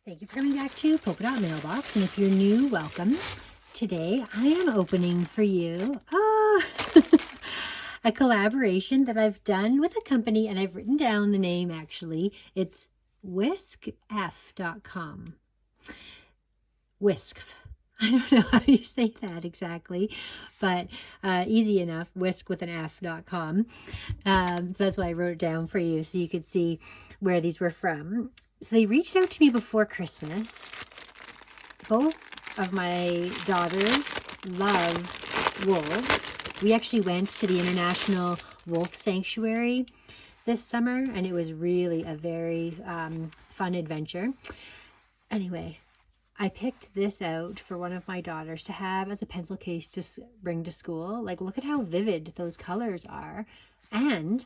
Thank you for coming back to Polka Dot Mailbox, and if you're new, welcome. Today I am opening for you a collaboration that I've done with a company, and I've written down the name actually. It's WISKF.com. WISKF. I don't know how you say that exactly, but easy enough, whisk with an F.com. So that's why I wrote it down for you so you could see where these were from. So they reached out to me before Christmas. Both of my daughters love wolves. We actually went to the International Wolf Sanctuary this summer, and it was really a very fun adventure. Anyway, I picked this out for one of my daughters to have as a pencil case to bring to school. Like, look at how vivid those colors are, and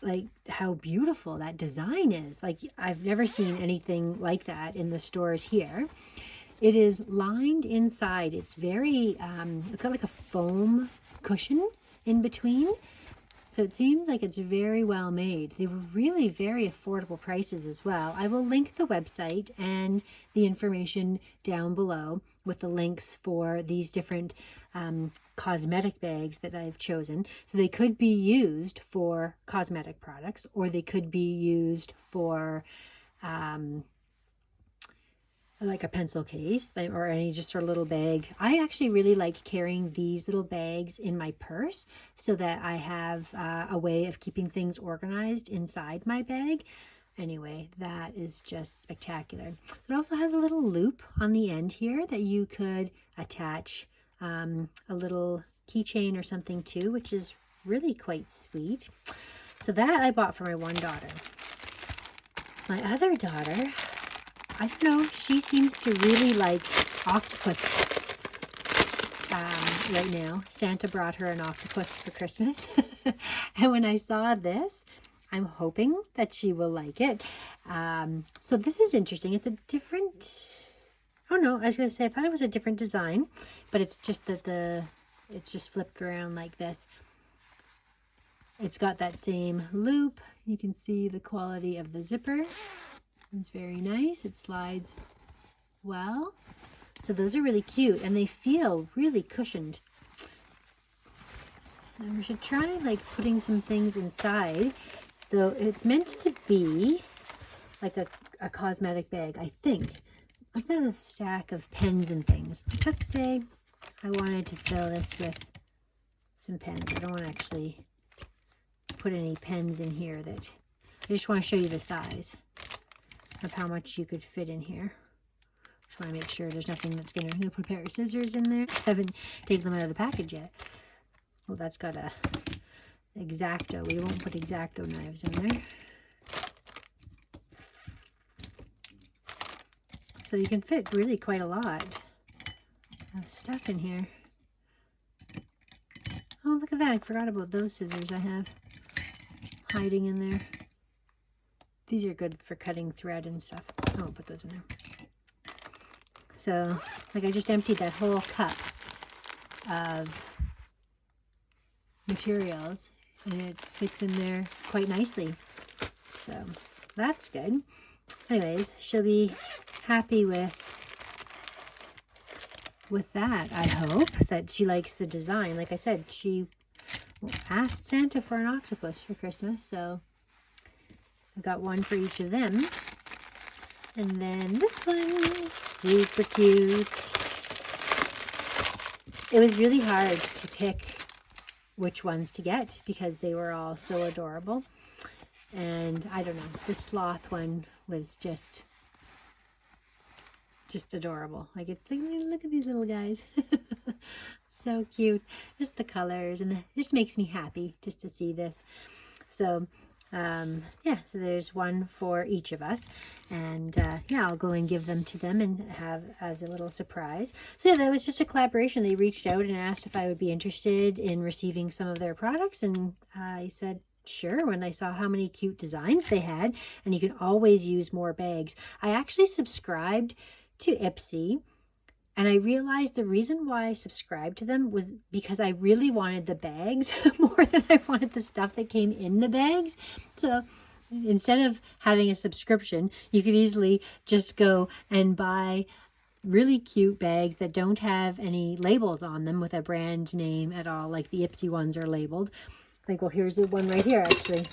like how beautiful that design is. Like, I've never seen anything like that in the stores here. It is lined inside. It's very, it's got like a foam cushion in between. So it seems like it's very well made. They were really very affordable prices as well. I will link the website and the information down below with the links for these different cosmetic bags that I've chosen. So they could be used for cosmetic products, or they could be used for like a pencil case, or any just sort of little bag. I actually really like carrying these little bags in my purse so that I have a way of keeping things organized inside my bag. Anyway, that is just spectacular. It also has a little loop on the end here that you could attach a little keychain or something to, which is really quite sweet. So that I bought for my one daughter. My other daughter, I don't know, she seems to really like octopus right now. Santa brought her an octopus for Christmas. And when I saw this, I'm hoping that she will like it. So this is interesting. It's a different, oh no, I was going to say, I thought it was a different design, but it's just that it's just flipped around like this. It's got that same loop. You can see the quality of the zipper. It's very nice. It slides well. So those are really cute, and they feel really cushioned. And we should try like putting some things inside. So it's meant to be like a cosmetic bag, I think. I've got a stack of pens and things. Let's say I wanted to fill this with some pens. I don't want to actually put any pens in here. I just want to show you the size of how much you could fit in here. Just want to make sure there's nothing that's going to put a pair of scissors in there. I haven't taken them out of the package yet. Well, that's got a X-Acto. We won't put X-Acto knives in there. So you can fit really quite a lot of stuff in here. Oh, look at that. I forgot about those scissors I have hiding in there. These are good for cutting thread and stuff. I won't put those in there. So, like, I just emptied that whole cup of materials, and it fits in there quite nicely. So, that's good. Anyways, she'll be happy with that. I hope that she likes the design. Like I said, she asked Santa for an octopus for Christmas, so I got one for each of them. And then this one, super cute. It was really hard to pick which ones to get because they were all so adorable. And I don't know, the sloth one was just adorable. Like, look at these little guys. So cute. Just the colors, and it just makes me happy just to see this. So yeah, so there's one for each of us, and yeah, I'll go and give them to them and have as a little surprise. So yeah, that was just a collaboration. They reached out and asked if I would be interested in receiving some of their products, and I said sure when I saw how many cute designs they had, and you can always use more bags. I actually subscribed to Ipsy, and I realized the reason why I subscribed to them was because I really wanted the bags more than I wanted the stuff that came in the bags. So instead of having a subscription, you could easily just go and buy really cute bags that don't have any labels on them with a brand name at all, like the Ipsy ones are labeled. Like, well, here's the one right here, actually.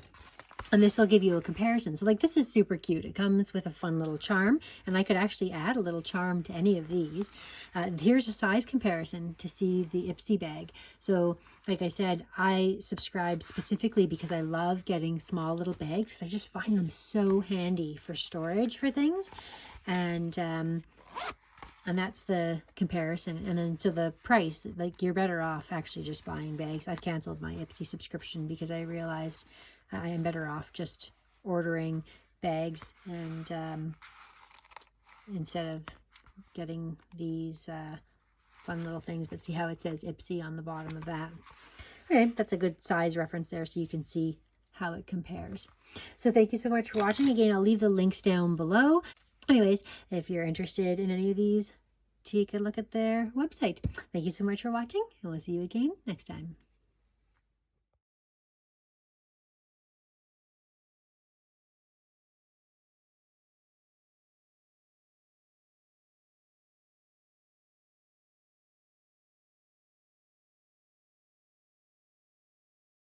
And this will give you a comparison. So like, this is super cute. It comes with a fun little charm, and I could actually add a little charm to any of these. Here's a size comparison to see the Ipsy bag. So like I said, I subscribe specifically because I love getting small little bags, because I just find them so handy for storage for things. And that's the comparison. And then so the price, like, you're better off actually just buying bags. I've canceled my Ipsy subscription because I realized I am better off just ordering bags, and instead of getting these fun little things. But see how it says Ipsy on the bottom of that. Okay, that's a good size reference there, so you can see how it compares. So thank you so much for watching. Again, I'll leave the links down below. Anyways, if you're interested in any of these, take a look at their website. Thank you so much for watching, and we'll see you again next time.